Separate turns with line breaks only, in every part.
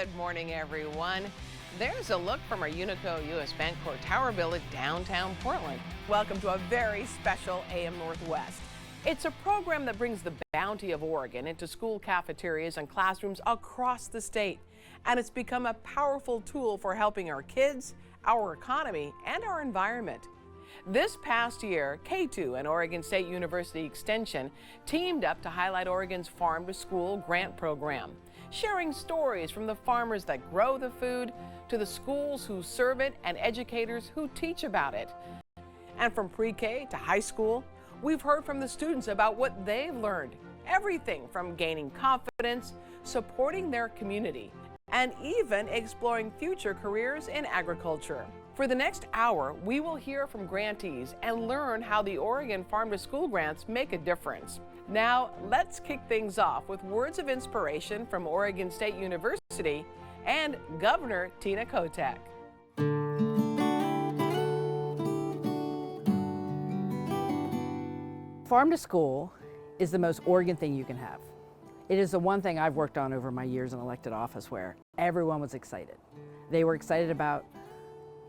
Good morning, everyone. There's a look from our Unico U.S. Bancorp Tower building downtown Portland. Welcome to a very special AM Northwest. It's a program that brings the bounty of Oregon into school cafeterias and classrooms across the state. And it's become a powerful tool for helping our kids, our economy, and our environment. This past year, K2 and Oregon State University Extension teamed up to highlight Oregon's Farm to School grant program, sharing stories from the farmers that grow the food to the schools who serve it and educators who teach about it. And from pre-K to high school, we've heard from the students about what they've learned, everything from gaining confidence, supporting their community, and even exploring future careers in agriculture. For the next hour, we will hear from grantees and learn how the Oregon Farm to School grants make a difference. Now, let's kick things off with words of inspiration from Oregon State University and Governor Tina Kotek.
Farm to School is the most Oregon thing you can have. It is the one thing I've worked on over my years in elected office where everyone was excited. They were excited about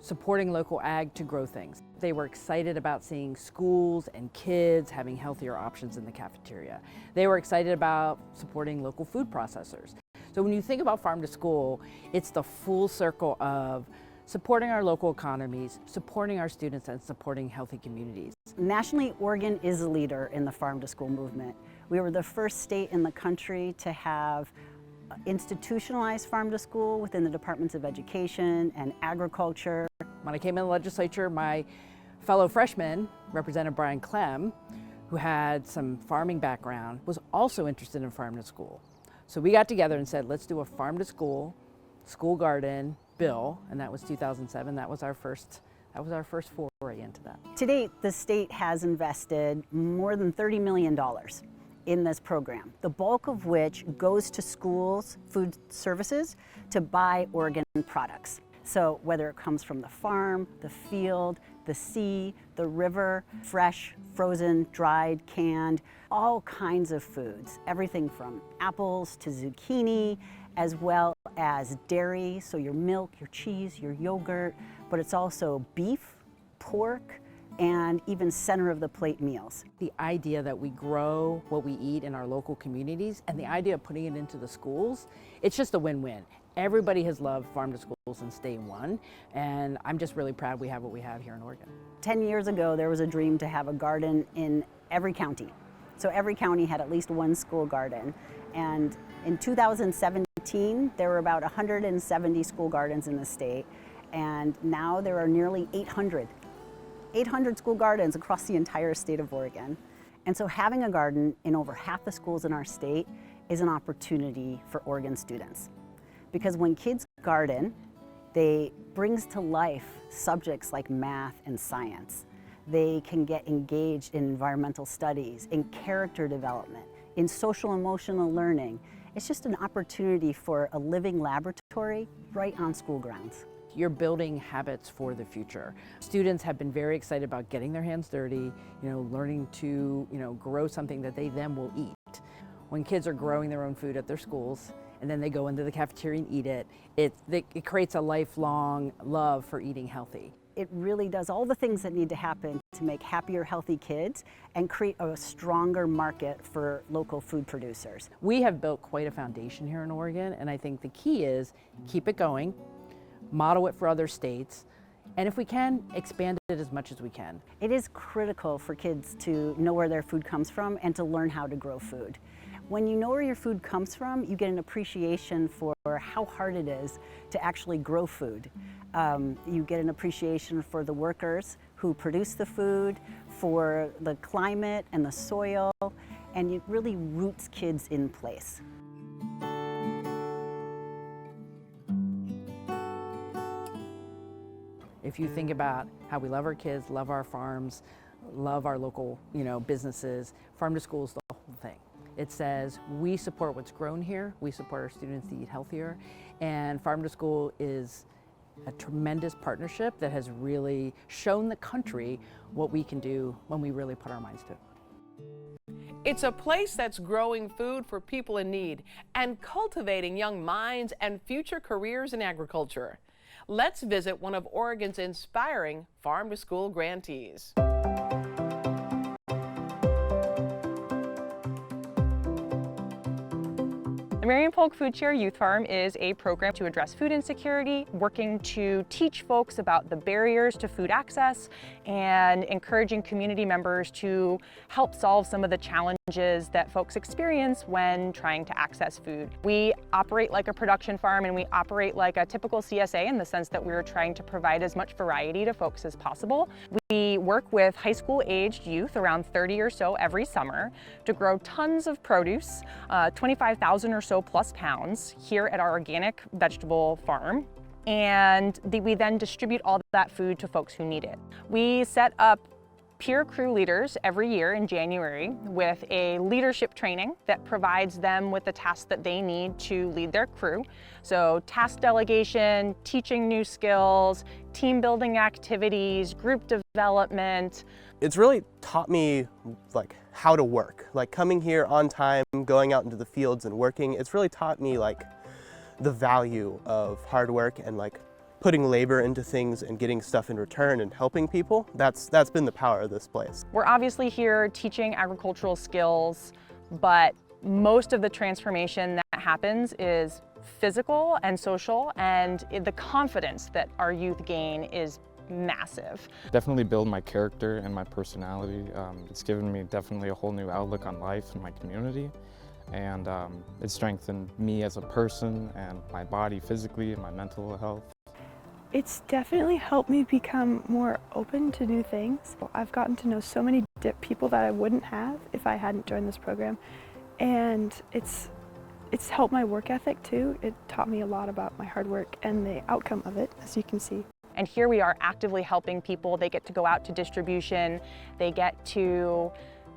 supporting local ag to grow things. They were excited about seeing schools and kids having healthier options in the cafeteria. They were excited about supporting local food processors. So when you think about Farm to School, it's the full circle of supporting our local economies, supporting our students, and supporting healthy communities.
Nationally, Oregon is a leader in the Farm to School movement. We were the first state in the country to have institutionalized Farm to School within the Departments of Education and Agriculture.
When I came in the legislature, my fellow freshman, Representative Brian Clem, who had some farming background, was also interested in Farm to School. So we got together and said, let's do a Farm to School, school garden bill, and that was 2007. That was our first foray into that.
To date, the state has invested more than $30 million in this program, the bulk of which goes to schools, food services, to buy Oregon products. So whether it comes from the farm, the field, the sea, the river, fresh, frozen, dried, canned, all kinds of foods, everything from apples to zucchini, as well as dairy, so your milk, your cheese, your yogurt, but it's also beef, pork, and even center of the plate meals.
The idea that we grow what we eat in our local communities and the idea of putting it into the schools, it's just a win-win. Everybody has loved Farm to Schools since day one, and I'm just really proud we have what we have here in Oregon.
10 years ago, there was a dream to have a garden in every county. So every county had at least one school garden. And in 2017, there were about 170 school gardens in the state, and now there are nearly 800 school gardens across the entire state of Oregon. And so having a garden in over half the schools in our state is an opportunity for Oregon students. Because when kids garden, they brings to life subjects like math and science. They can get engaged in environmental studies, in character development, in social emotional learning. It's just an opportunity for a living laboratory right on school grounds.
You're building habits for the future. Students have been very excited about getting their hands dirty, learning to, grow something that they then will eat. When kids are growing their own food at their schools and then they go into the cafeteria and eat it, it creates a lifelong love for eating healthy.
It really does all the things that need to happen to make happier, healthy kids and create a stronger market for local food producers.
We have built quite a foundation here in Oregon, and I think the key is keep it going, model it for other states, and if we can, expand it as much as we can.
It is critical for kids to know where their food comes from and to learn how to grow food. When you know where your food comes from, you get an appreciation for how hard it is to actually grow food. You get an appreciation for the workers who produce the food, for the climate and the soil, and it really roots kids in place.
If you think about how we love our kids, love our farms, love our local, businesses, Farm to School is the whole thing. It says we support what's grown here, we support our students to eat healthier, and Farm to School is a tremendous partnership that has really shown the country what we can do when we really put our minds to it.
It's a place that's growing food for people in need and cultivating young minds and future careers in agriculture. Let's visit one of Oregon's inspiring farm-to-school grantees.
The Marion Polk Food Share Youth Farm is a program to address food insecurity, working to teach folks about the barriers to food access and encouraging community members to help solve some of the challenges that folks experience when trying to access food. We operate like a production farm and we operate like a typical CSA in the sense that we're trying to provide as much variety to folks as possible. We work with high school aged youth, around 30 or so every summer, to grow tons of produce, 25,000 or so plus pounds here at our organic vegetable farm. And we then distribute all that food to folks who need it. We set up peer crew leaders every year in January with a leadership training that provides them with the tasks that they need to lead their crew. So task delegation, teaching new skills, team building activities, group development.
It's really taught me like how to work. Like coming here on time, going out into the fields and working, it's really taught me like the value of hard work and like putting labor into things and getting stuff in return and helping people. That's been the power of this place. We're
obviously here teaching agricultural skills, but most of the transformation that happens is physical and social, and the confidence that our youth gain is massive.
Definitely build my character and my personality. It's given me definitely a whole new outlook on life and my community. And it strengthened me as a person and my body physically and my mental health.
It's definitely helped me become more open to new things. I've gotten to know so many people that I wouldn't have if I hadn't joined this program. And it's helped my work ethic too. It taught me a lot about my hard work and the outcome of it, as you can see.
And here we are actively helping people. They get to go out to distribution. They get to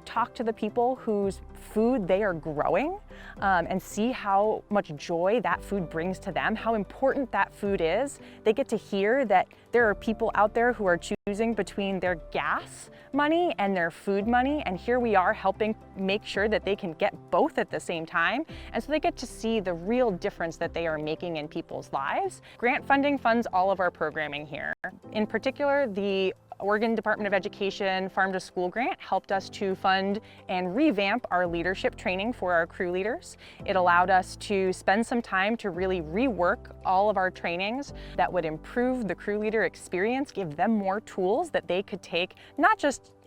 talk to the people whose food they are growing and see how much joy that food brings to them, how important that food is. They get to hear that there are people out there who are choosing between their gas money and their food money, and here we are helping make sure that they can get both at the same time. And so they get to see the real difference that they are making in people's lives. Grant funding funds all of our programming here. In particular, the Oregon Department of Education Farm to School grant helped us to fund and revamp our leadership training for our crew leaders. It allowed us to spend some time to really rework all of our trainings that would improve the crew leader experience, give them more tools that they could take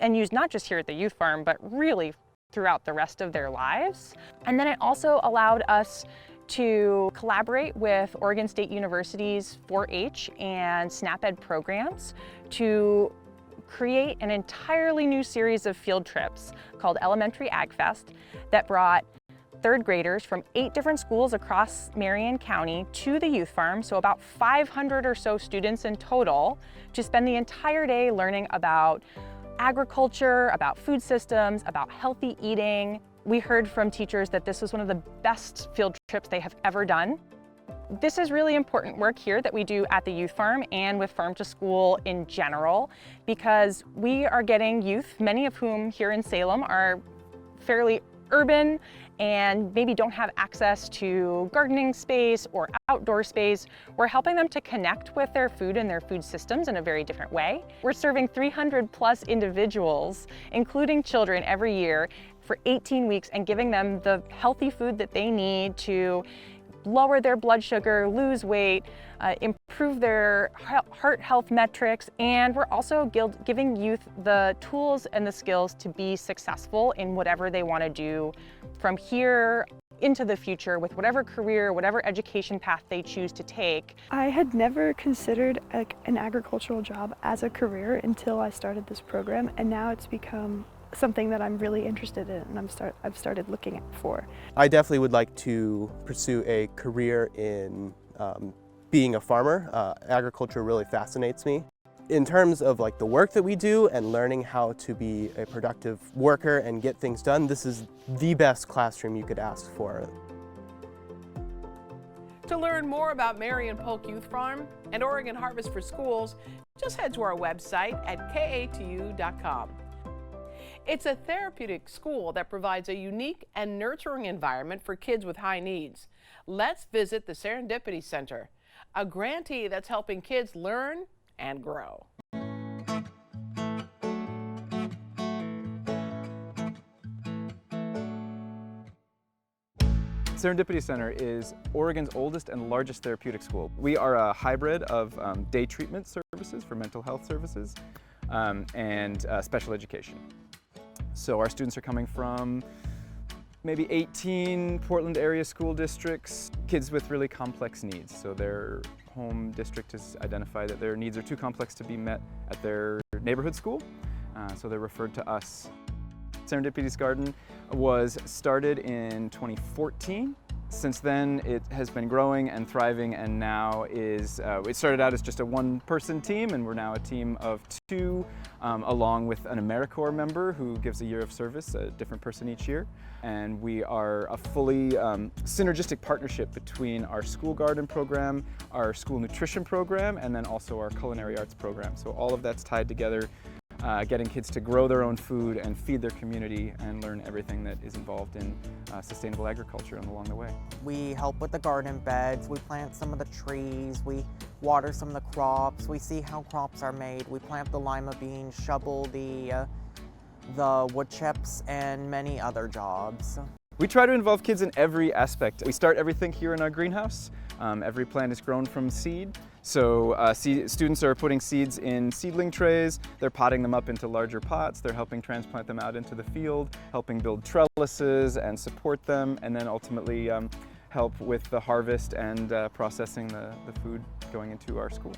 use not just here at the youth farm, but really throughout the rest of their lives. And then it also allowed us to collaborate with Oregon State University's 4-H and SNAP-Ed programs to create an entirely new series of field trips called Elementary Ag Fest that brought third graders from 8 different schools across Marion County to the youth farm, so about 500 or so students in total, to spend the entire day learning about agriculture, about food systems, about healthy eating. We heard from teachers that this was one of the best field trips they have ever done. This is really important work here that we do at the youth farm and with Farm to School in general, because we are getting youth, many of whom here in Salem are fairly urban and maybe don't have access to gardening space or outdoor space. We're helping them to connect with their food and their food systems in a very different way. We're serving 300 plus individuals, including children, every year for 18 weeks and giving them the healthy food that they need to lower their blood sugar, lose weight, improve their heart health metrics, and we're also giving youth the tools and the skills to be successful in whatever they want to do from here into the future with whatever career, whatever education path they choose to take.
I had never considered an agricultural job as a career until I started this program, and now it's become something that I'm really interested in and I've started looking for.
I definitely would like to pursue a career in being a farmer. Agriculture really fascinates me. In terms of like the work that we do and learning how to be a productive worker and get things done, this is the best classroom you could ask for.
To learn more about Marion Polk Youth Farm and Oregon Harvest for Schools, just head to our website at katu.com. It's a therapeutic school that provides a unique and nurturing environment for kids with high needs. Let's visit the Serendipity Center, a grantee that's helping kids learn and grow.
Serendipity Center is Oregon's oldest and largest therapeutic school. We are a hybrid of day treatment services for mental health services and special education. So our students are coming from maybe 18 Portland area school districts, kids with really complex needs. So their home district has identified that their needs are too complex to be met at their neighborhood school, so they're referred to us. Serendipity's Garden was started in 2014. Since then, it has been growing and thriving, and now it started out as just a one-person team, and we're now a team of 2, along with an AmeriCorps member who gives a year of service, a different person each year. And we are a fully synergistic partnership between our school garden program, our school nutrition program, and then also our culinary arts program. So all of that's tied together, getting kids to grow their own food and feed their community and learn everything that is involved in sustainable agriculture and along the way.
We help with the garden beds, we plant some of the trees, we water some of the crops, we see how crops are made, we plant the lima beans, shovel the wood chips, and many other jobs.
We try to involve kids in every aspect. We start everything here in our greenhouse. Every plant is grown from seed. So students are putting seeds in seedling trays, they're potting them up into larger pots, they're helping transplant them out into the field, helping build trellises and support them, and then ultimately help with the harvest and processing the food going into our school.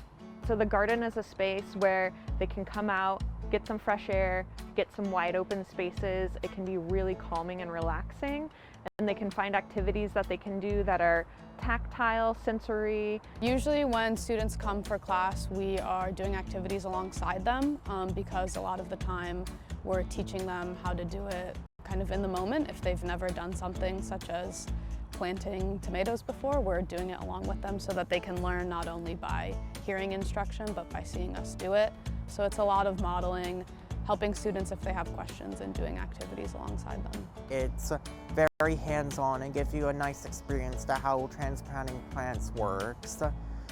So the garden is a space where they can come out, get some fresh air, get some wide open spaces. It can be really calming and relaxing, and they can find activities that they can do that are tactile, sensory.
Usually when students come for class, we are doing activities alongside them because a lot of the time we're teaching them how to do it kind of in the moment. If they've never done something such as planting tomatoes before, we're doing it along with them so that they can learn not only by hearing instruction but by seeing us do it. So it's a lot of modeling, helping students if they have questions, and doing activities alongside them.
It's very hands-on and gives you a nice experience to how transplanting plants works.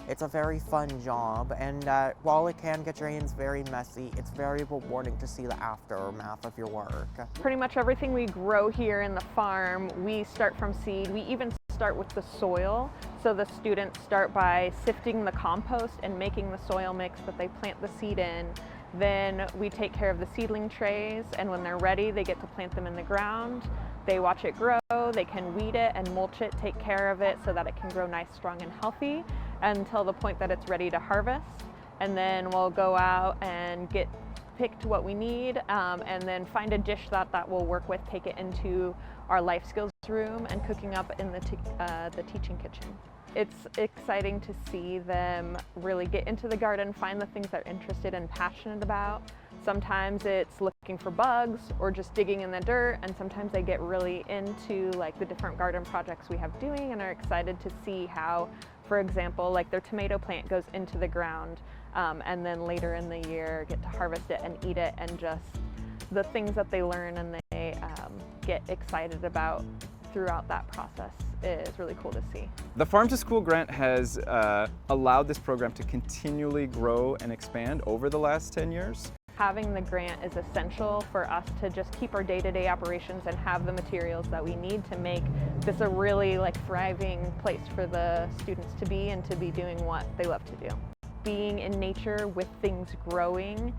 It's a very fun job, and while it can get your hands very messy, it's very rewarding to see the aftermath of your work.
Pretty much everything we grow here in the farm, we start from seed. We even start with the soil. So the students start by sifting the compost and making the soil mix that they plant the seed in. Then we take care of the seedling trays, and when they're ready, they get to plant them in the ground. They watch it grow, they can weed it and mulch it, take care of it so that it can grow nice, strong, and healthy until the point that it's ready to harvest. And then we'll go out and get picked what we need, and then find a dish that will work with, take it into our life skills room and cooking up in the teaching kitchen. It's exciting to see them really get into the garden, find the things they're interested and passionate about. Sometimes it's looking for bugs or just digging in the dirt, and sometimes they get really into like the different garden projects we have doing and are excited to see how, for example, like their tomato plant goes into the ground, and then later in the year get to harvest it and eat it, and just the things that they learn and they get excited about throughout that process is really cool to see.
The Farm to School grant has allowed this program to continually grow and expand over the last 10 years.
Having the grant is essential for us to just keep our day-to-day operations and have the materials that we need to make this a really thriving place for the students to be and to be doing what they love to do. Being in nature with things growing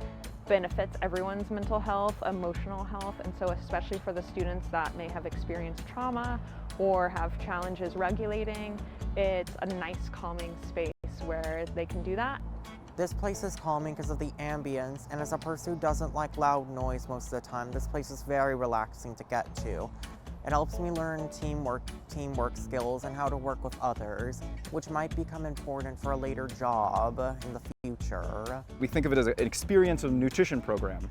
benefits everyone's mental health, emotional health, and so especially for the students that may have experienced trauma or have challenges regulating, it's a nice calming space where they can do that.
This place is calming because of the ambience, and as a person who doesn't like loud noise most of the time, this place is very relaxing to get to. It helps me learn teamwork skills and how to work with others, which might become important for a later job in the future.
We think of it as an experiential nutrition program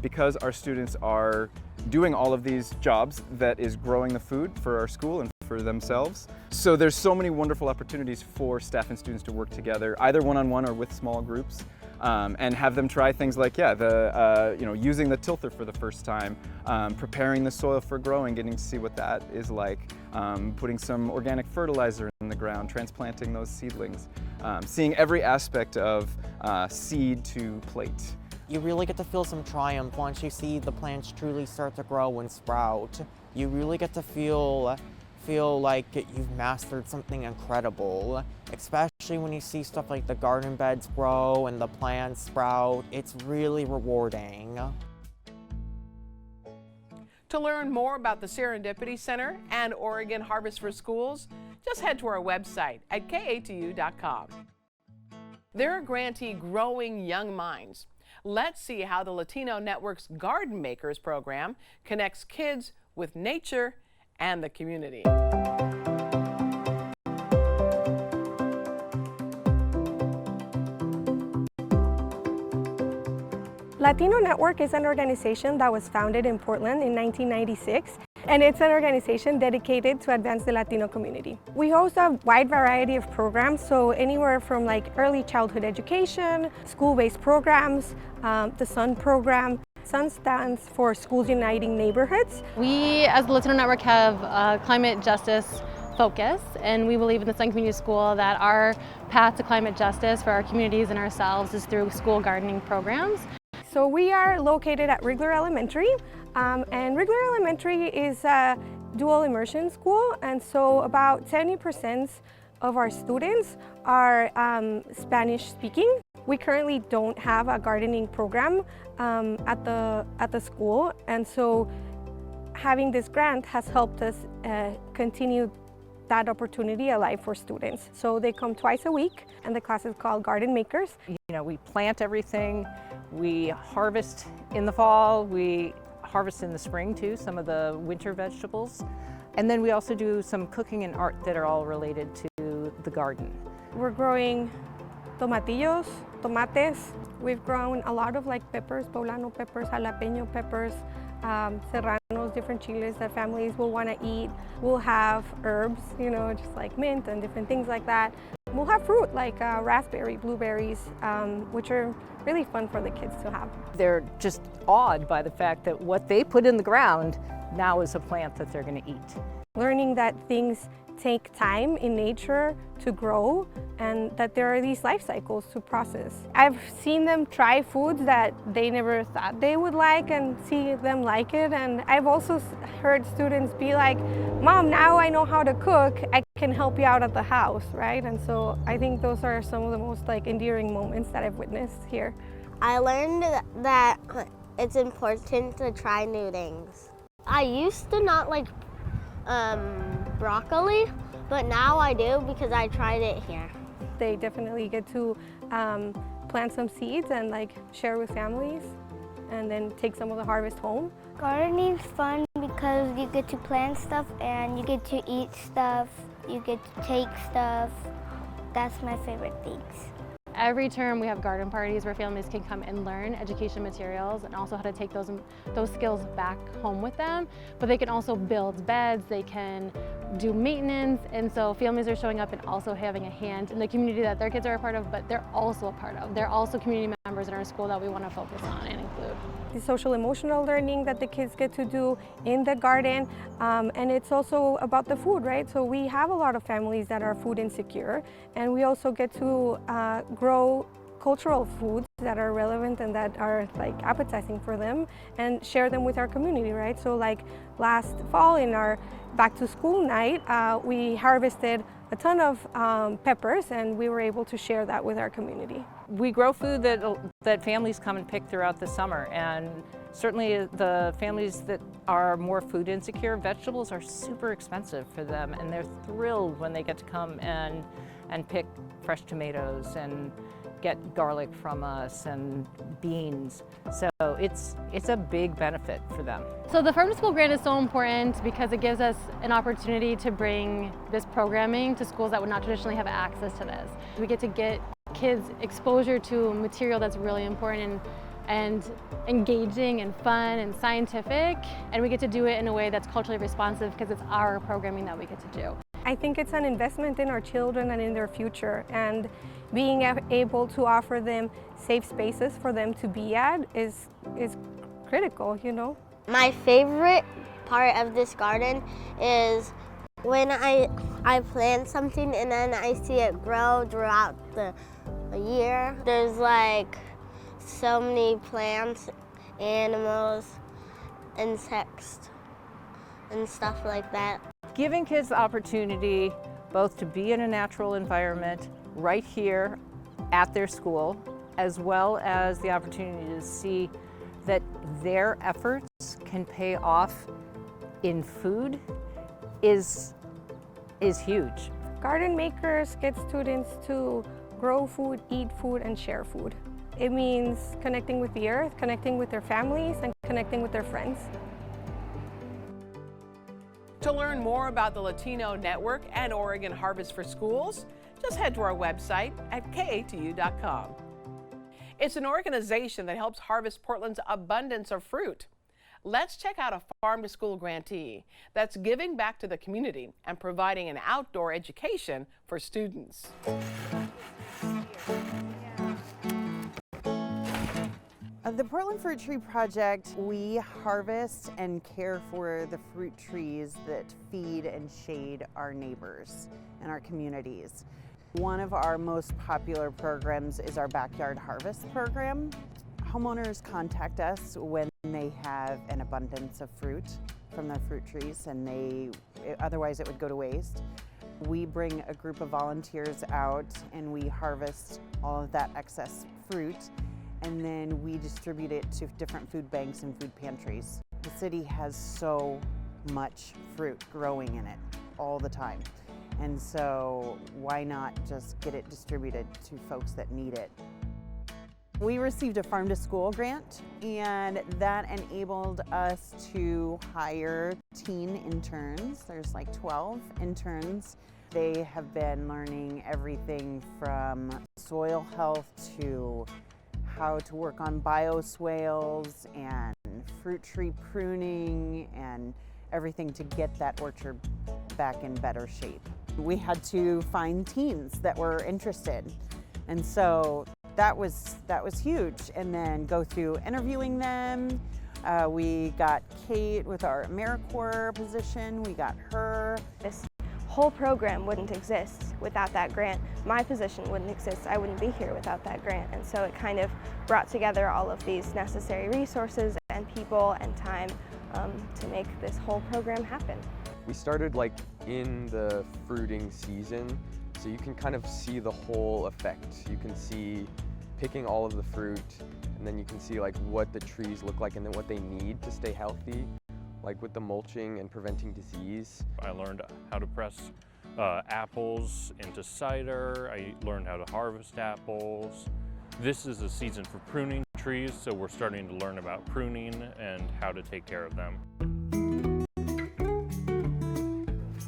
because our students are doing all of these jobs that is growing the food for our school and for themselves. So there's so many wonderful opportunities for staff and students to work together, either one-on-one or with small groups. and have them try things like, using the tilther for the first time, preparing the soil for growing, getting to see what that is like, putting some organic fertilizer in the ground, transplanting those seedlings, seeing every aspect of seed to plate.
You really get to feel some triumph once you see the plants truly start to grow and sprout. You really get to feel like you've mastered something incredible, especially when you see stuff like the garden beds grow and the plants sprout. It's really rewarding.
To learn more about the Serendipity Center and Oregon Harvest for Schools, just head to our website at katu.com. They're a grantee growing young minds. Let's see how the Latino Network's Garden Makers program connects kids with nature and the community.
Latino Network is an organization that was founded in Portland in 1996, and it's an organization dedicated to advance the Latino community. We host a wide variety of programs, so anywhere from like early childhood education, school-based programs, the SUN program. SUN stands for Schools Uniting Neighborhoods.
We, as the Latino Network, have a climate justice focus, and we believe in the SUN Community School that our path to climate justice for our communities and ourselves is through school gardening programs.
So we are located at Rigler Elementary, and Rigler Elementary is a dual immersion school, and so about 70% of our students are Spanish speaking. We currently don't have a gardening program at the school, and so having this grant has helped us continue that opportunity alive for students. So they come twice a week, and the class is called Garden Makers.
We plant everything, we harvest in the fall, we harvest in the spring too, some of the winter vegetables. And then we also do some cooking and art that are all related to the garden.
We're growing tomatillos, tomates. We've grown a lot of like peppers, poblano peppers, jalapeño peppers, serranos, different chiles that families will want to eat. We'll have herbs, just like mint and different things like that. We'll have fruit like raspberry, blueberries, which are really fun for the kids to have.
They're just awed by the fact that what they put in the ground now is a plant that they're going to eat.
Learning that things take time in nature to grow and that there are these life cycles to process. I've seen them try foods that they never thought they would like and see them like it, and I've also heard students be like, "Mom, now I know how to cook, I can help you out at the house," right? And so I think those are some of the most endearing moments that I've witnessed here.
I learned that it's important to try new things. I used to not like broccoli, but now I do because I tried it here.
They definitely get to plant some seeds and share with families and then take some of the harvest home.
Gardening's fun because you get to plant stuff and you get to eat stuff, you get to take stuff. That's my favorite things.
Every term we have garden parties where families can come and learn education materials and also how to take those skills back home with them. But they can also build beds, they can do maintenance, and so families are showing up and also having a hand in the community that their kids are a part of, but they're also a part of. They're also community members in our school that we want to focus on and include.
The social emotional learning that the kids get to do in the garden, and it's also about the food, right? So we have a lot of families that are food insecure, and we also get to grow cultural foods that are relevant and that are appetizing for them and share them with our community, right? So last fall in our back to school night, we harvested a ton of peppers and we were able to share that with our community.
We grow food that families come and pick throughout the summer, and certainly the families that are more food insecure, vegetables are super expensive for them, and they're thrilled when they get to come and pick fresh tomatoes and get garlic from us and beans. So it's a big benefit for them.
So the Farm to School grant is so important because it gives us an opportunity to bring this programming to schools that would not traditionally have access to this. We get to get kids exposure to material that's really important and engaging and fun and scientific, and we get to do it in a way that's culturally responsive because it's our programming that we get to do.
I think it's an investment in our children and in their future, and being able to offer them safe spaces for them to be at is critical, you know.
My favorite part of this garden is when I plant something and then I see it grow throughout the year. There's like so many plants, animals, insects, and stuff like that.
Giving kids the opportunity both to be in a natural environment right here at their school, as well as the opportunity to see that their efforts can pay off in food is huge.
Garden Makers get students to grow food, eat food, and share food. It means connecting with the earth, connecting with their families, and connecting with their friends.
To learn more about the Latino Network and Oregon Harvest for Schools, just head to our website at katu.com. It's an organization that helps harvest Portland's abundance of fruit. Let's check out a farm-to-school grantee that's giving back to the community and providing an outdoor education for students.
The Portland Fruit Tree Project, we harvest and care for the fruit trees that feed and shade our neighbors and our communities. One of our most popular programs is our Backyard Harvest program. Homeowners contact us when they have an abundance of fruit from their fruit trees, and otherwise it would go to waste. We bring a group of volunteers out and we harvest all of that excess fruit, and then we distribute it to different food banks and food pantries. The city has so much fruit growing in it all the time, and so why not just get it distributed to folks that need it? We received a farm to school grant, and that enabled us to hire teen interns. There's like 12 interns. They have been learning everything from soil health to how to work on bioswales and fruit tree pruning and everything to get that orchard back in better shape. We had to find teens that were interested, and so that was huge. And then go through interviewing them. We got Kate with our AmeriCorps position. We got her.
This whole program wouldn't exist without that grant. My position wouldn't exist. I wouldn't be here without that grant. And so it kind of brought together all of these necessary resources and people and time to make this whole program happen.
We started like in the fruiting season, so you can kind of see the whole effect. You can see picking all of the fruit, and then you can see like what the trees look like and then what they need to stay healthy, like with the mulching and preventing disease.
I learned how to press apples into cider. I learned how to harvest apples. This is a season for pruning trees, so we're starting to learn about pruning and how to take care of them.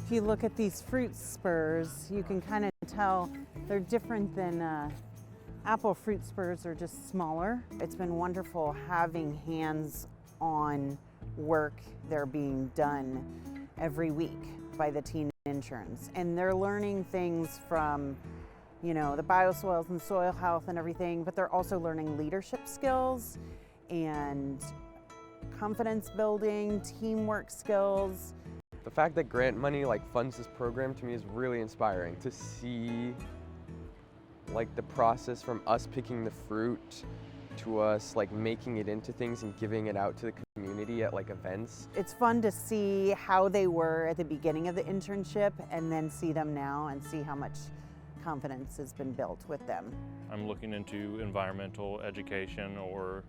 If you look at these fruit spurs, you can kind of tell they're different than apple fruit spurs are just smaller. It's been wonderful having hands-on work. They're being done every week by the teen interns, and they're learning things from, you know, the bioswales and soil health and everything, but they're also learning leadership skills and confidence building, teamwork skills.
The fact that grant money like funds this program to me is really inspiring. To see like the process from us picking the fruit to us like making it into things and giving it out to the community at like events.
It's fun to see how they were at the beginning of the internship and then see them now and see how much confidence has been built with them.
I'm looking into environmental education or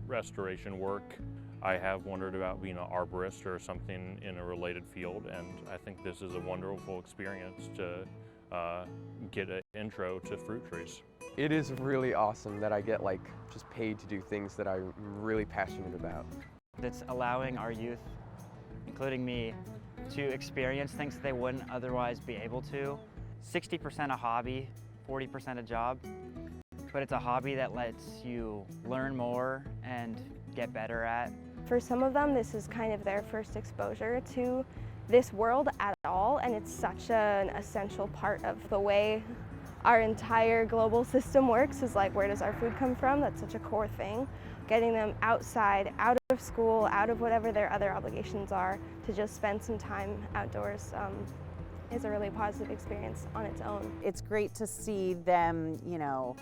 restoration work. I have wondered about being an arborist or something in a related field, and I think this is a wonderful experience to get an intro to fruit trees.
It is really awesome that I get like just paid to do things that I'm really passionate about.
It's allowing our youth, including me, to experience things that they wouldn't otherwise be able to. 60% a hobby, 40% a job, but it's a hobby that lets you learn more and get better at.
For some of them, this is kind of their first exposure to this world at all, and it's such an essential part of the way our entire global system works, is like, where does our food come from? That's such a core thing. Getting them outside, out of school, out of whatever their other obligations are, to just spend some time outdoors is a really positive experience on its own.
It's great to see them, you know,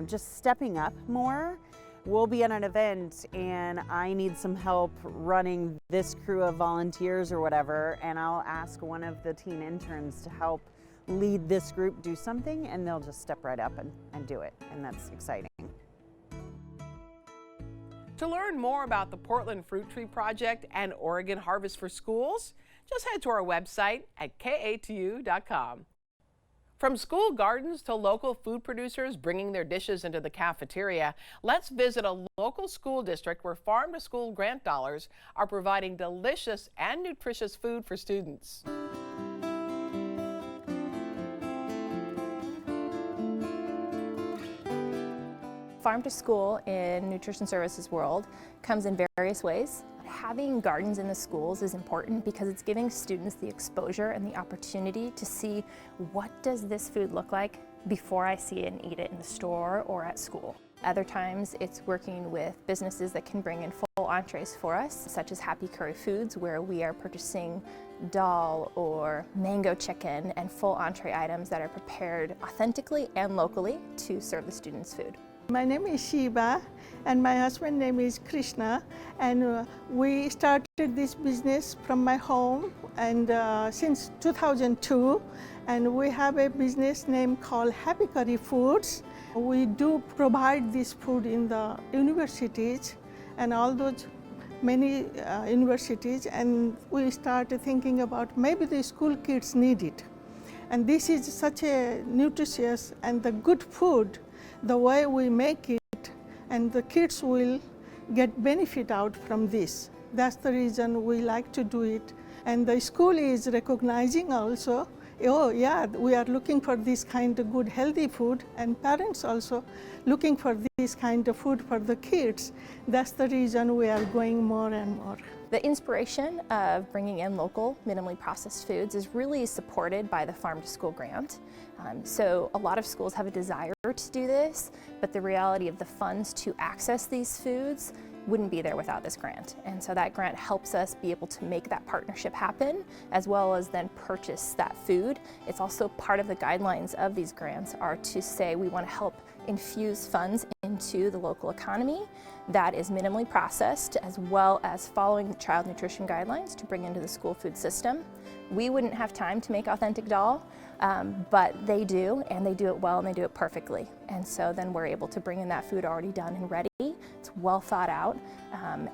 just stepping up more. We'll be at an event and I need some help running this crew of volunteers or whatever, and I'll ask one of the teen interns to help lead this group do something, and they'll just step right up and do it, and that's exciting.
To learn more about the Portland Fruit Tree Project and Oregon Harvest for Schools, just head to our website at katu.com. From school gardens to local food producers bringing their dishes into the cafeteria, let's visit a local school district where farm-to-school grant dollars are providing delicious and nutritious food for students.
Farm to school in nutrition services world comes in various ways. Having gardens in the schools is important because it's giving students the exposure and the opportunity to see, what does this food look like before I see it and eat it in the store or at school. Other times it's working with businesses that can bring in full entrees for us, such as Happy Curry Foods, where we are purchasing dal or mango chicken and full entree items that are prepared authentically and locally to serve the students' food.
My name is Shiva and my husband's name is Krishna, and we started this business from my home and since 2002, and we have a business name called Happy Curry Foods. We do provide this food in the universities and all those many universities, and we started thinking about maybe the school kids need it. And this is such a nutritious and the good food, the way we make it, and the kids will get benefit out from this. That's the reason we like to do it. And the school is recognizing also, oh yeah, we are looking for this kind of good healthy food, and parents also looking for this kind of food for the kids. That's the reason we are going more and more.
The inspiration of bringing in local, minimally processed foods is really supported by the Farm to School grant. So a lot of schools have a desire to do this, but the reality of the funds to access these foods wouldn't be there without this grant. And so that grant helps us be able to make that partnership happen, as well as then purchase that food. It's also part of the guidelines of these grants are to say we want to help infuse funds into the local economy that is minimally processed, as well as following the child nutrition guidelines to bring into the school food system. We wouldn't have time to make authentic dal, but they do, and they do it well, and they do it perfectly. And so then we're able to bring in that food already done and ready. It's well thought out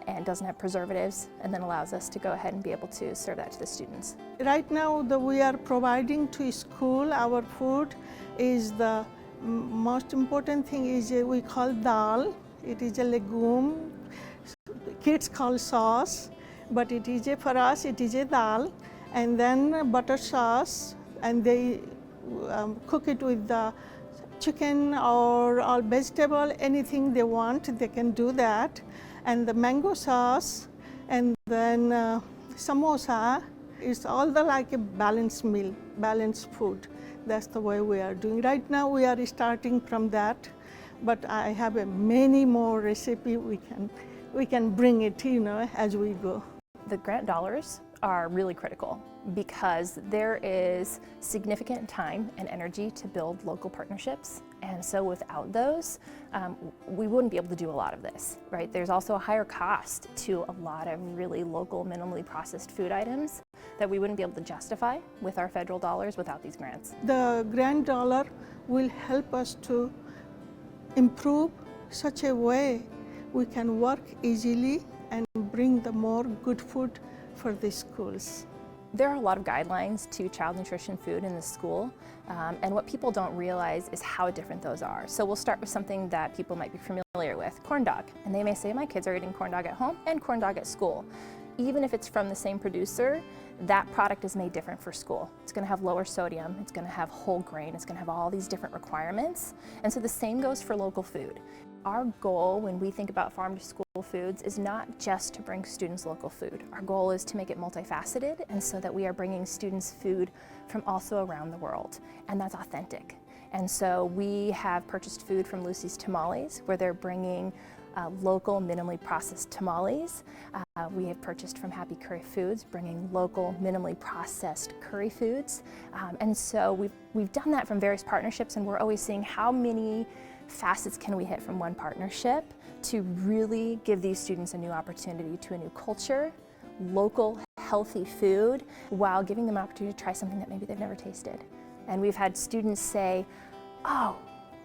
and doesn't have preservatives, and then allows us to go ahead and be able to serve that to the students.
Right now, we are providing to school our food is the most important thing is we call dal. It is a legume. Kids call sauce, but it is for us it is a dal, and then butter sauce, and they cook it with the chicken or vegetable, anything they want, they can do that. And the mango sauce, and then samosa. It's all like a balanced meal, balanced food. That's the way we are doing. Right now we are starting from that, but I have many more recipe we can bring it, as we go.
The grant dollars are really critical because there is significant time and energy to build local partnerships. And so without those, we wouldn't be able to do a lot of this, right? There's also a higher cost to a lot of really local, minimally processed food items that we wouldn't be able to justify with our federal dollars without these grants.
The grant dollar will help us to improve such a way we can work easily and bring the more good food for the schools.
There are a lot of guidelines to child nutrition food in the school, and what people don't realize is how different those are. So we'll start with something that people might be familiar with, corn dog. And they may say, my kids are eating corn dog at home and corn dog at school. Even if it's from the same producer, that product is made different for school. It's going to have lower sodium, it's going to have whole grain, it's going to have all these different requirements. And so the same goes for local food. Our goal when we think about farm to school local foods is not just to bring students local food. Our goal is to make it multifaceted, and so that we are bringing students food from also around the world, and that's authentic. And so we have purchased food from Lucy's Tamales, where they're bringing local, minimally processed tamales. We have purchased from Happy Curry Foods, bringing local, minimally processed curry foods. And so we've done that from various partnerships, and we're always seeing how many facets can we hit from one partnership to really give these students a new opportunity to a new culture, local, healthy food, while giving them an opportunity to try something that maybe they've never tasted. And we've had students say, oh,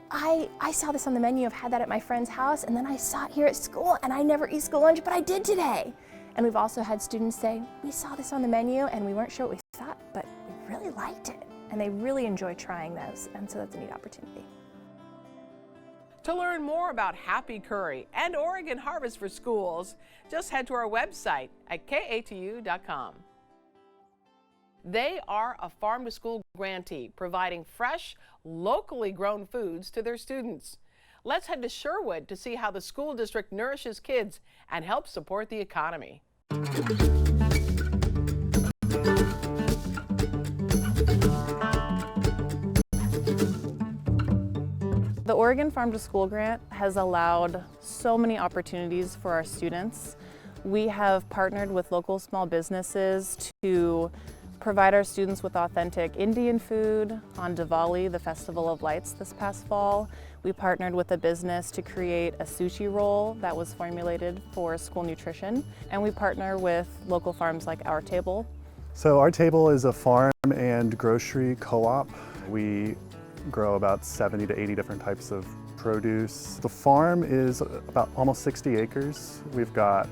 I saw this on the menu, I've had that at my friend's house, and then I saw it here at school, and I never eat school lunch, but I did today. And we've also had students say, we saw this on the menu, and we weren't sure what we thought, but we really liked it. And they really enjoy trying those, and so that's a neat opportunity.
To learn more about Happy Curry and Oregon Harvest for Schools, just head to our website at katu.com. They are a farm-to-school grantee, providing fresh, locally grown foods to their students. Let's head to Sherwood to see how the school district nourishes kids and helps support the economy.
The Oregon Farm to School grant has allowed so many opportunities for our students. We have partnered with local small businesses to provide our students with authentic Indian food on Diwali, the Festival of Lights this past fall. We partnered with a business to create a sushi roll that was formulated for school nutrition. And we partner with local farms like Our Table.
So Our Table is a farm and grocery co-op. We grow about 70 to 80 different types of produce. The farm is about almost 60 acres. We've got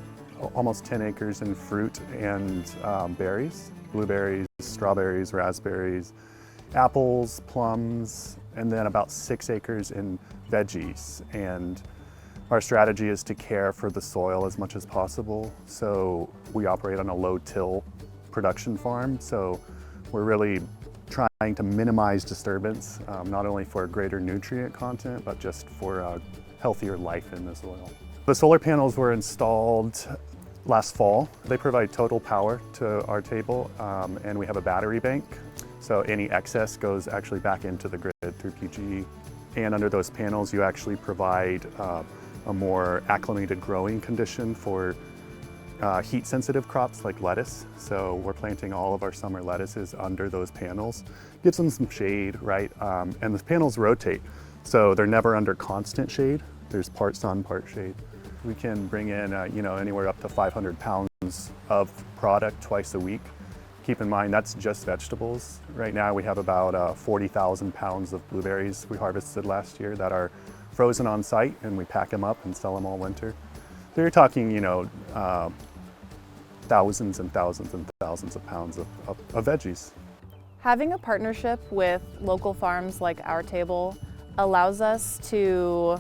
almost 10 acres in fruit and berries. Blueberries, strawberries, raspberries, apples, plums, and then about 6 acres in veggies. And our strategy is to care for the soil as much as possible. So we operate on a low-till production farm. So we're really trying to minimize disturbance, not only for greater nutrient content, but just for healthier life in the soil. The solar panels were installed last fall. They provide total power to Our Table, and we have a battery bank. So any excess goes actually back into the grid through PGE. And under those panels, you actually provide a more acclimated growing condition for heat-sensitive crops like lettuce. So we're planting all of our summer lettuces under those panels. Gives them some shade, right? And the panels rotate, so they're never under constant shade. There's part sun, part shade. We can bring in anywhere up to 500 pounds of product twice a week. Keep in mind, that's just vegetables. Right now we have about 40,000 pounds of blueberries we harvested last year that are frozen on site, and we pack them up and sell them all winter. So you're talking, thousands and thousands and thousands of pounds of veggies.
Having a partnership with local farms like Our Table allows us to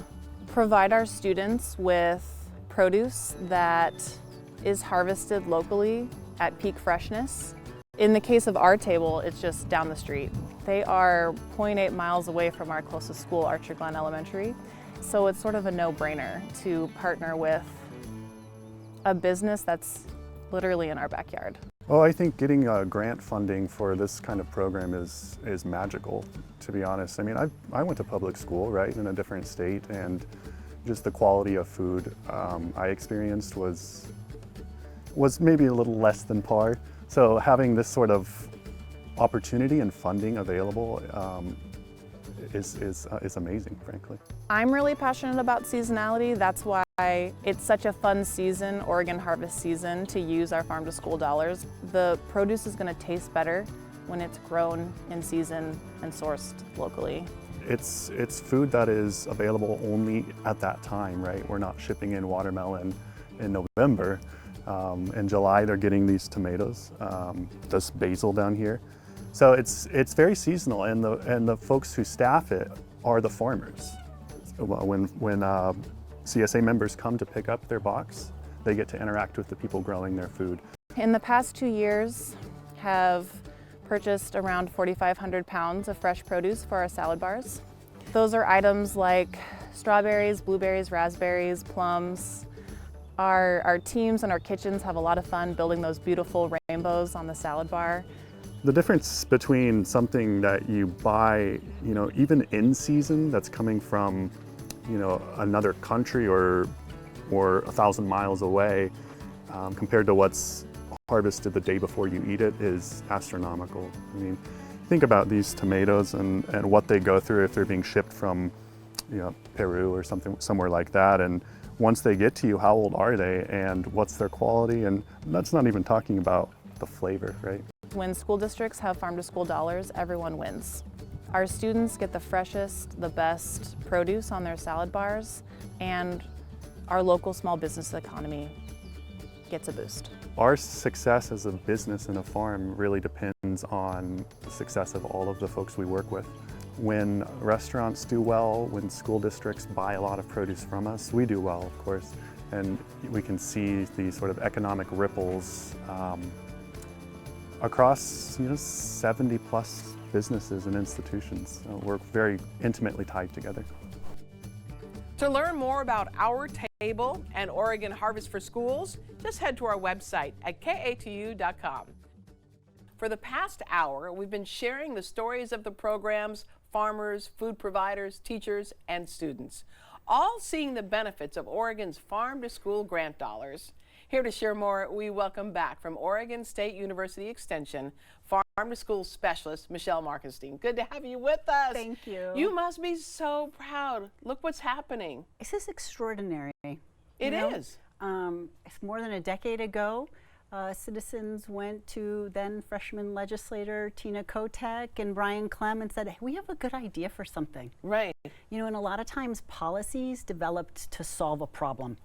provide our students with produce that is harvested locally at peak freshness. In the case of Our Table, it's just down the street. They are 0.8 miles away from our closest school, Archer Glen Elementary. So it's sort of a no-brainer to partner with a business that's literally in our backyard.
Well, I think getting grant funding for this kind of program is magical, to be honest. I mean, I went to public school, right, in a different state, and just the quality of food I experienced was maybe a little less than par. So having this sort of opportunity and funding available is amazing, frankly.
I'm really passionate about seasonality. That's why it's such a fun season, Oregon harvest season, to use our farm to school dollars. The produce is going to taste better when it's grown in season and sourced locally.
It's food that is available only at that time, right? We're not shipping in watermelon in November. In July, they're getting these tomatoes, this basil down here. So it's very seasonal, and the folks who staff it are the farmers. When CSA members come to pick up their box, they get to interact with the people growing their food.
In the past 2 years, have purchased around 4,500 pounds of fresh produce for our salad bars. Those are items like strawberries, blueberries, raspberries, plums,
Our teams and our kitchens have a lot of fun building those beautiful rainbows on the salad bar.
The difference between something that you buy, even in season, that's coming from, another country or 1,000 miles away, compared to what's harvested the day before you eat it is astronomical. I mean, think about these tomatoes and what they go through if they're being shipped from, Peru or somewhere like that. And once they get to you, how old are they and what's their quality? And that's not even talking about the flavor, right?
When school districts have farm-to-school dollars, everyone wins. Our students get the freshest, the best produce on their salad bars, and our local small business economy gets a boost.
Our success as a business and a farm really depends on the success of all of the folks we work with. When restaurants do well, when school districts buy a lot of produce from us, we do well, of course, and we can see these sort of economic ripples across 70 plus businesses and institutions. We're very intimately tied together.
To learn more about our table and Oregon Harvest for Schools, just head to our website at katu.com. For the past hour, we've been sharing the stories of the programs, farmers, food providers, teachers, and students, all seeing the benefits of Oregon's farm-to-school grant dollars. Here to share more, we welcome back from Oregon State University Extension, farm-to-school specialist, Michelle Markenstein. Good to have you with us.
Thank you.
You must be so proud. Look what's happening.
This is extraordinary.
It is.
It's more than a decade ago. Citizens went to then freshman legislator Tina Kotek and Brian Clem and said, hey, we have a good idea for something.
Right.
And a lot of times policies developed to solve a problem.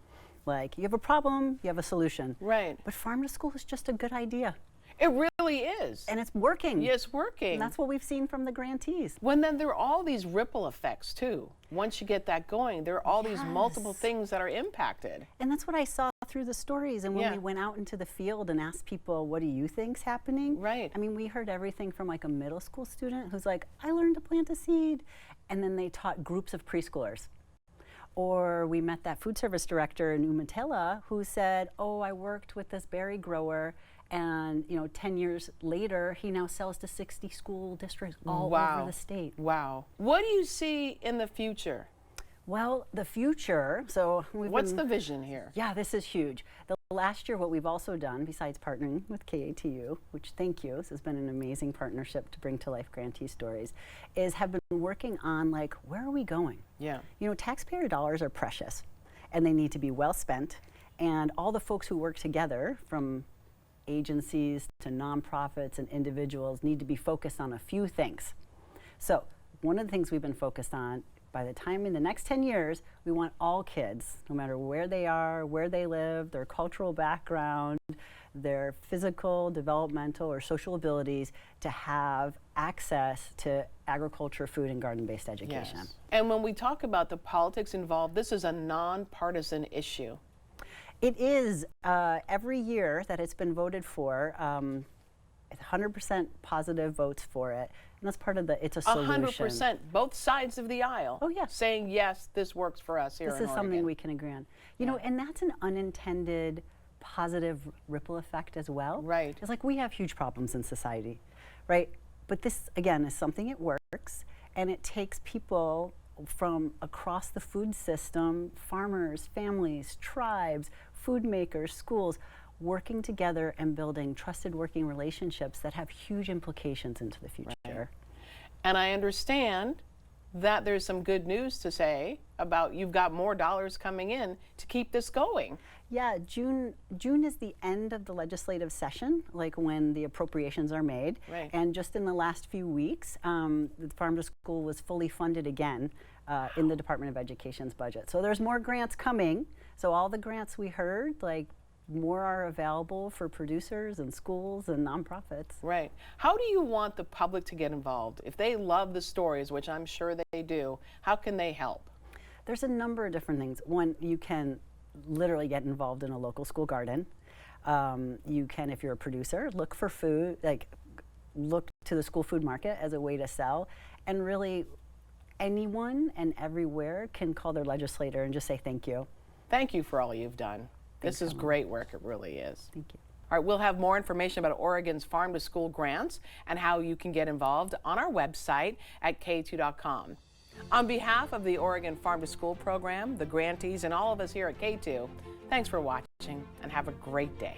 Like, you have a problem, you have a solution.
Right.
But farm to school is just a good idea.
It really is.
And it's working.
Yeah, it's working.
And that's what we've seen from the grantees.
When then there are all these ripple effects too. Once you get that going, there are all these multiple things that are impacted.
And that's what I saw through the stories. And when we went out into the field and asked people, what do you think's happening?
Right.
I mean, we heard everything from like a middle school student who's like, I learned to plant a seed. And then they taught groups of preschoolers. Or we met that food service director in Umatilla who said, oh, I worked with this berry grower, and 10 years later, he now sells to 60 school districts all over the state.
Wow. What do you see in the future?
Well, the future, so
what's the vision here?
Yeah, this is huge. The last year, what we've also done, besides partnering with KATU, which thank you, this has been an amazing partnership to bring to life grantee stories, is have been working on like, where are we going?
Yeah.
Taxpayer dollars are precious and they need to be well spent. And all the folks who work together, from agencies to nonprofits and individuals, need to be focused on a few things. So one of the things we've been focused on, by the time in the next 10 years, we want all kids, no matter where they are, where they live, their cultural background, their physical, developmental, or social abilities, to have access to agriculture, food, and garden-based education.
Yes. And when we talk about the politics involved, this is a nonpartisan issue.
It is. Every year that it's been voted for, 100% positive votes for it. And that's part of it's a solution.
100%, both sides of the aisle.
Oh, yeah.
Saying, yes, this works for us here in
Oregon. This is something we can agree on. And that's an unintended positive ripple effect as well.
Right.
It's like we have huge problems in society, right? But this, again, is something that works, and it takes people from across the food system, farmers, families, tribes, food makers, schools, working together and building trusted working relationships that have huge implications into the future. Right.
And I understand that there's some good news to say about you've got more dollars coming in to keep this going.
Yeah, June is the end of the legislative session, like when the appropriations are made.
Right.
And just in the last few weeks, the Farm to School was fully funded again in the Department of Education's budget. So there's more grants coming. So all the grants we heard, like, more are available for producers and schools and nonprofits.
Right. How do you want the public to get involved? If they love the stories, which I'm sure they do, how can they help?
There's a number of different things. One, you can literally get involved in a local school garden. You can, if you're a producer, look for food, like look to the school food market as a way to sell. And really, anyone and everywhere can call their legislator and just say thank you.
Thank you for all you've done. This is great work, it really is.
Thank you.
All right, we'll have more information about Oregon's Farm to School grants and how you can get involved on our website at K2.com. On behalf of the Oregon Farm to School program, the grantees, and all of us here at K2, thanks for watching and have a great day.